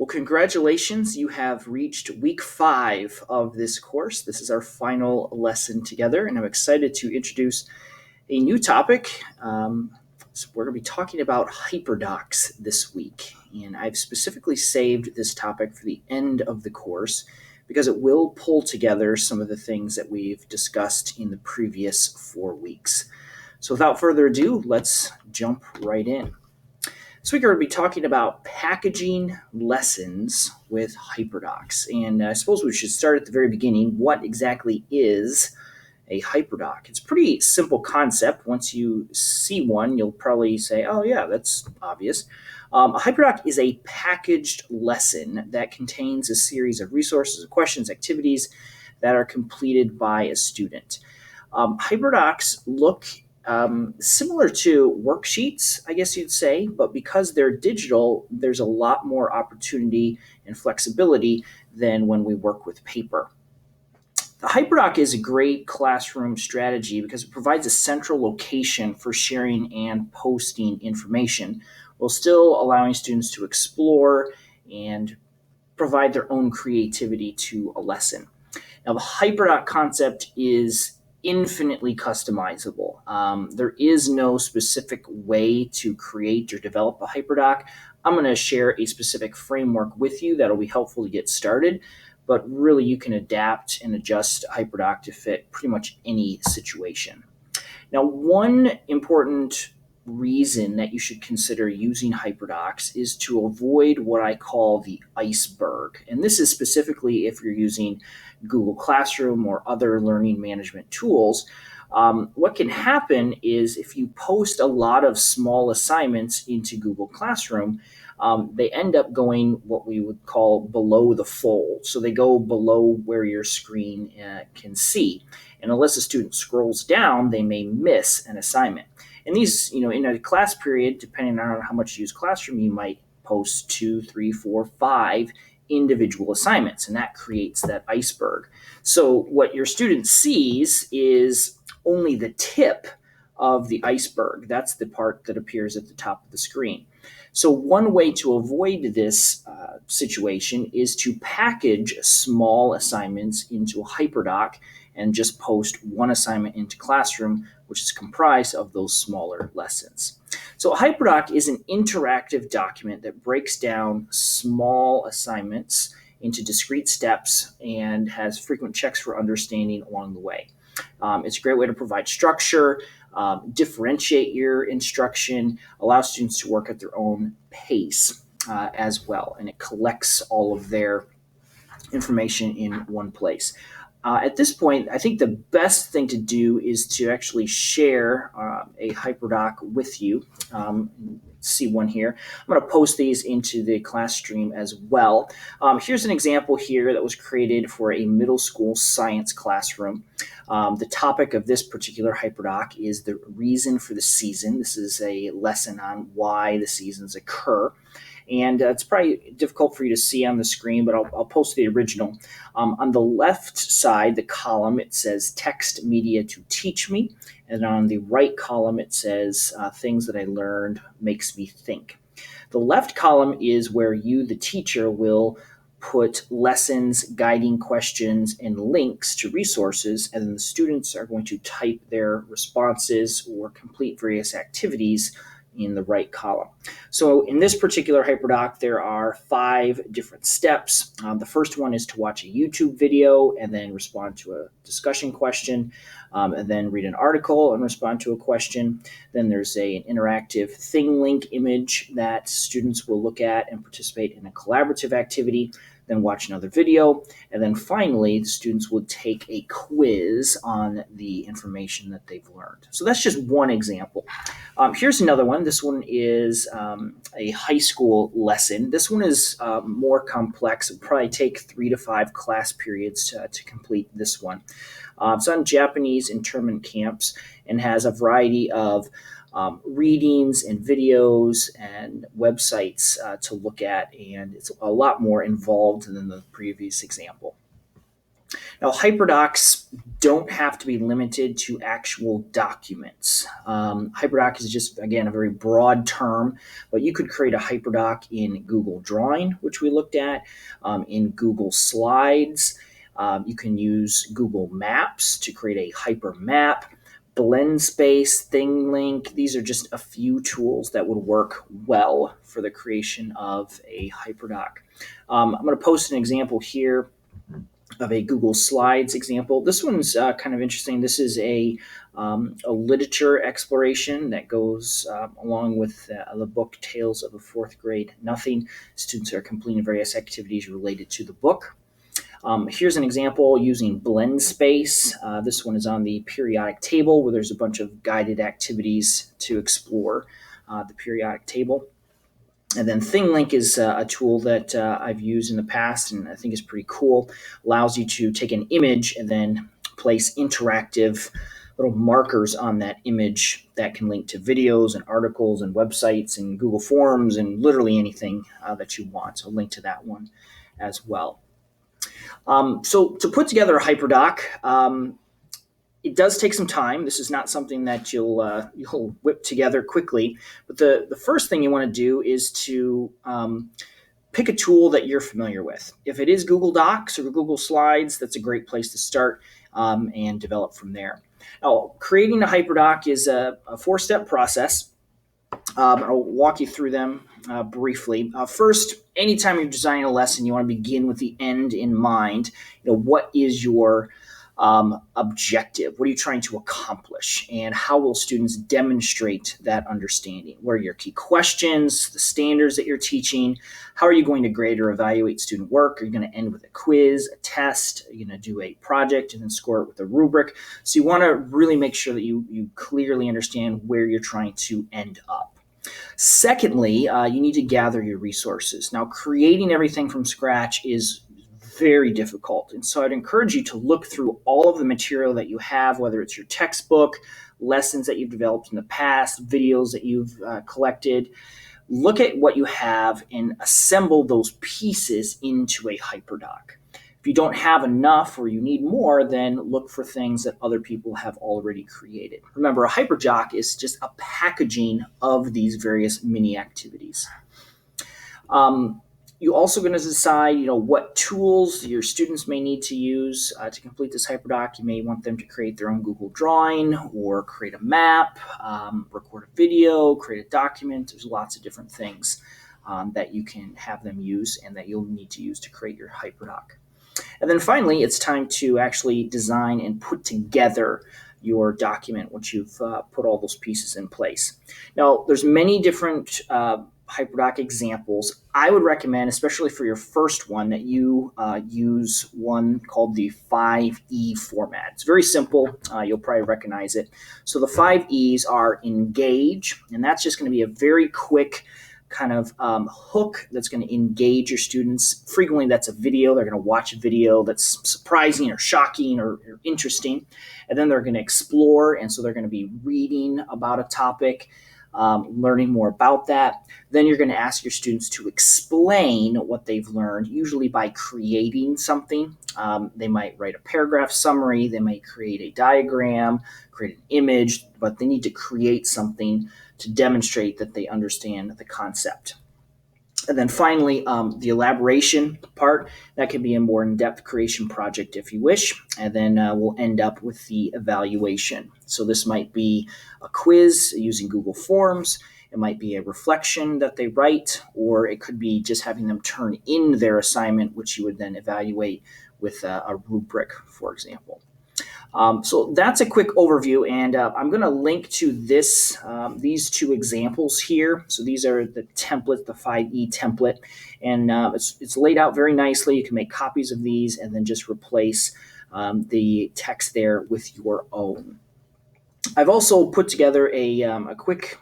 congratulations. You have reached week 5 of this course. This is our final lesson together, and I'm excited to introduce a new topic. So we're going to be talking about Hyperdocs this week, and I've specifically saved this topic for the end of the course because it will pull together some of the things that we've discussed in the previous 4 weeks. So without further ado, let's jump right in. This week we're going to be talking about packaging lessons with Hyperdocs. And I suppose we should start at the very beginning. What exactly is a Hyperdoc? It's a pretty simple concept. Once you see one, you'll probably say, oh yeah, that's obvious. A Hyperdoc is a packaged lesson that contains a series of resources, questions, activities that are completed by a student. Hyperdocs look similar to worksheets, I guess you'd say, but because they're digital, there's a lot more opportunity and flexibility than when we work with paper. The Hyperdoc is a great classroom strategy because it provides a central location for sharing and posting information while still allowing students to explore and provide their own creativity to a lesson. Now, the Hyperdoc concept is infinitely customizable. There is no specific way to create or develop a Hyperdoc. I'm going to share a specific framework with you that'll be helpful to get started, but really you can adapt and adjust Hyperdoc to fit pretty much any situation. Now, one important reason that you should consider using Hyperdocs is to avoid what I call the iceberg. And this is specifically if you're using Google Classroom or other learning management tools. What can happen is if you post a lot of small assignments into Google Classroom, they end up going what we would call below the fold. So they go below where your screen can see. And unless a student scrolls down, they may miss an assignment. And these, in a class period, depending on how much you use Classroom, you might post 2, 3, 4, 5 individual assignments, and that creates that iceberg. So what your student sees is only the tip of the iceberg. That's the part that appears at the top of the screen. So one way to avoid this situation is to package small assignments into a Hyperdoc and just post one assignment into Classroom, which is comprised of those smaller lessons. So a Hyperdoc is an interactive document that breaks down small assignments into discrete steps and has frequent checks for understanding along the way. It's a great way to provide structure, differentiate your instruction, allow students to work at their own pace as well, and it collects all of their information in one place. At this point, I think the best thing to do is to actually share a Hyperdoc with you. See one here. I'm going to post these into the class stream as well. Here's an example here that was created for a middle school science classroom. The topic of this particular Hyperdoc is the reason for the season. This is a lesson on why the seasons occur. And it's probably difficult for you to see on the screen, but I'll post the original. On the left side, the column, it says text media to teach me. And on the right column, it says things that I learned makes me think. The left column is where you, the teacher, will put lessons, guiding questions, and links to resources, and then the students are going to type their responses or complete various activities in the right column. So in this particular Hyperdoc, there are 5 different steps. The first one is to watch a YouTube video and then respond to a discussion question, and then read an article and respond to a question. Then there's an interactive thing link image that students will look at and participate in a collaborative activity, then watch another video, and then finally the students would take a quiz on the information that they've learned. So that's just one example. Here's another one. This one is a high school lesson. This one is more complex. It would probably take 3 to 5 class periods to complete this one. It's on Japanese internment camps and has a variety of readings and videos and websites to look at, and it's a lot more involved than the previous example. Now, Hyperdocs don't have to be limited to actual documents. Hyperdoc is just, again, a very broad term, but you could create a Hyperdoc in Google Drawing, which we looked at, in Google Slides. You can use Google Maps to create a hyper map. Blendspace, ThingLink, these are just a few tools that would work well for the creation of a Hyperdoc. I'm going to post an example here of a Google Slides example. This one's kind of interesting. This is a literature exploration that goes along with the book Tales of a Fourth Grade Nothing. Students are completing various activities related to the book. Here's an example using Blendspace. This one is on the periodic table where there's a bunch of guided activities to explore the periodic table. And then ThingLink is a tool that I've used in the past and I think is pretty cool. Allows you to take an image and then place interactive little markers on that image that can link to videos and articles and websites and Google Forms and literally anything that you want. So I'll link to that one as well. So to put together a Hyperdoc, it does take some time. This is not something that you'll whip together quickly. But the first thing you want to do is to pick a tool that you're familiar with. If it is Google Docs or Google Slides, that's a great place to start and develop from there. Now, creating a Hyperdoc is a 4-step process. I'll walk you through them briefly. First, anytime you're designing a lesson, you want to begin with the end in mind. What is your objective? What are you trying to accomplish? And how will students demonstrate that understanding? What are your key questions, the standards that you're teaching? How are you going to grade or evaluate student work? Are you going to end with a quiz, a test? Are you going to do a project and then score it with a rubric? So you want to really make sure that you clearly understand where you're trying to end up. Secondly, you need to gather your resources. Now, creating everything from scratch is very difficult. And so I'd encourage you to look through all of the material that you have, whether it's your textbook, lessons that you've developed in the past, videos that you've collected. Look at what you have and assemble those pieces into a Hyperdoc. If you don't have enough or you need more, then look for things that other people have already created. Remember, a Hyperdoc is just a packaging of these various mini activities. You're also going to decide, what tools your students may need to use to complete this Hyperdoc. You may want them to create their own Google Drawing or create a map, record a video, create a document. There's lots of different things that you can have them use and that you'll need to use to create your Hyperdoc. And then finally, it's time to actually design and put together your document once you've put all those pieces in place. Now, there's many different Hyperdoc examples. I would recommend, especially for your first one, that you use one called the 5E format. It's very simple. You'll probably recognize it. So the 5 E's are engage, and that's just going to be a very quick kind of hook that's going to engage your students. Frequently, that's a video. They're going to watch a video that's surprising or shocking or interesting, and then they're going to explore, and so they're going to be reading about a topic, learning more about that. Then you're going to ask your students to explain what they've learned, usually by creating something. They might write a paragraph summary, they might create a diagram, create an image, but they need to create something to demonstrate that they understand the concept. And then finally, the elaboration part, that can be a more in-depth creation project if you wish. And then we'll end up with the evaluation. So this might be a quiz using Google Forms. It might be a reflection that they write, or it could be just having them turn in their assignment, which you would then evaluate with a rubric, for example. So that's a quick overview, and I'm going to link to these two examples here. So these are the template, the 5E template, and it's laid out very nicely. You can make copies of these and then just replace the text there with your own. I've also put together a quick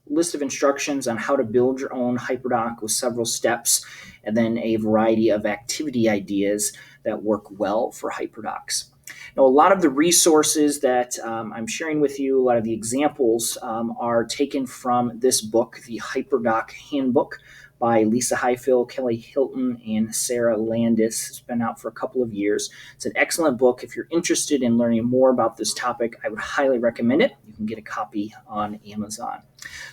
list of instructions on how to build your own Hyperdoc with several steps, and then a variety of activity ideas that work well for Hyperdocs. Now, a lot of the resources that I'm sharing with you, a lot of the examples are taken from this book, the Hyperdoc Handbook by Lisa Highfill, Kelly Hilton, and Sarah Landis. It's been out for a couple of years. It's an excellent book. If you're interested in learning more about this topic, I would highly recommend it. You can get a copy on Amazon.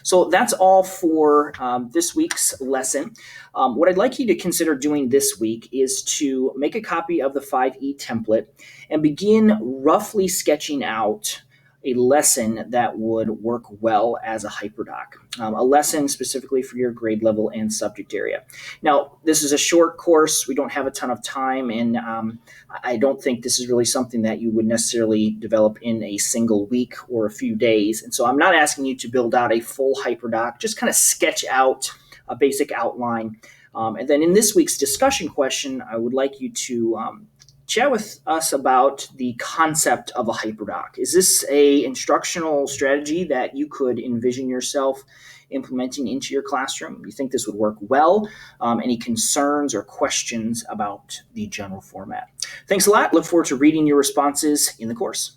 So that's all for this week's lesson. What I'd like you to consider doing this week is to make a copy of the 5E template and begin roughly sketching out a lesson that would work well as a Hyperdoc, a lesson specifically for your grade level and subject area. Now, this is a short course. We don't have a ton of time, and I don't think this is really something that you would necessarily develop in a single week or a few days. And so I'm not asking you to build out a full Hyperdoc, just kind of sketch out a basic outline. And then in this week's discussion question, I would like you to chat with us about the concept of a Hyperdoc. Is this a instructional strategy that you could envision yourself implementing into your classroom? Do you think this would work well? Any concerns or questions about the general format? Thanks a lot. Look forward to reading your responses in the course.